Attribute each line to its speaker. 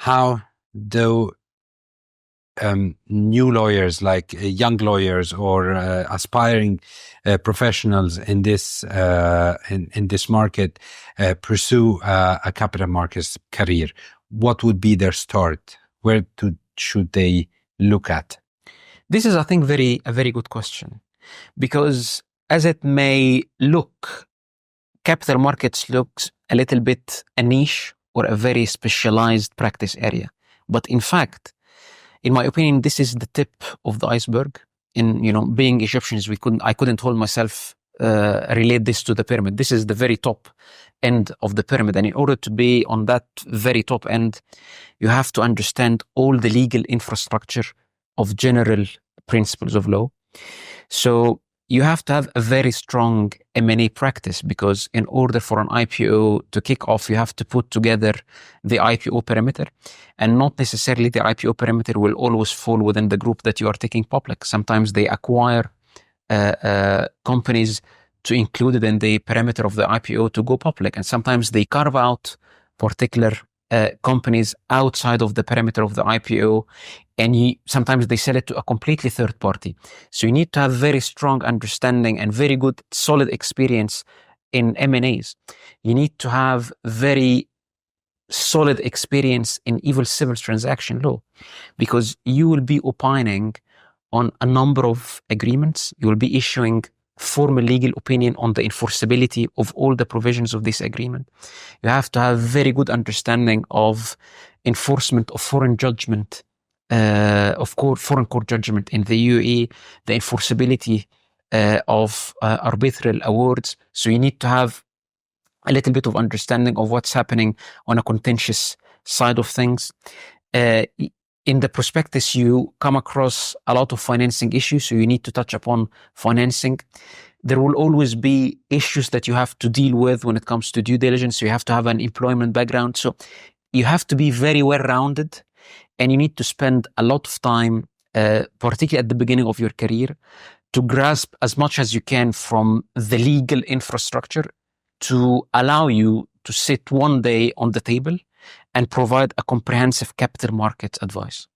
Speaker 1: how do new lawyers, like young lawyers or aspiring professionals in this market, pursue a capital markets career? What would be their start? Where should they look at?
Speaker 2: This is, I think, a very good question, because as it may look, capital markets looks a little bit a niche or a very specialized practice area. But in fact, in my opinion, this is the tip of the iceberg. In, being Egyptians, I couldn't hold myself relate this to the pyramid. This is the very top end of the pyramid. And in order to be on that very top end, you have to understand all the legal infrastructure of general principles of law. So you have to have a very strong M&A practice, because in order for an IPO to kick off, you have to put together the IPO perimeter, and not necessarily the IPO perimeter will always fall within the group that you are taking public. Sometimes they acquire companies to include it in the perimeter of the IPO to go public, and sometimes they carve out particular companies outside of the perimeter of the IPO, and sometimes they sell it to a completely third party. So you need to have very strong understanding and very good, solid experience in M&As. You need to have very solid experience in even civil transaction law, because you will be opining on a number of agreements. You will be issuing formal legal opinion on the enforceability of all the provisions of this agreement. You have to have very good understanding of enforcement of foreign judgment, foreign court judgment in the UAE, the enforceability of arbitral awards. So you need to have a little bit of understanding of what's happening on a contentious side of things. In the prospectus, you come across a lot of financing issues, so you need to touch upon financing. There will always be issues that you have to deal with when it comes to due diligence. So you have to have an employment background. So you have to be very well-rounded, and you need to spend a lot of time, particularly at the beginning of your career, to grasp as much as you can from the legal infrastructure to allow you to sit one day on the table and provide a comprehensive capital market advice.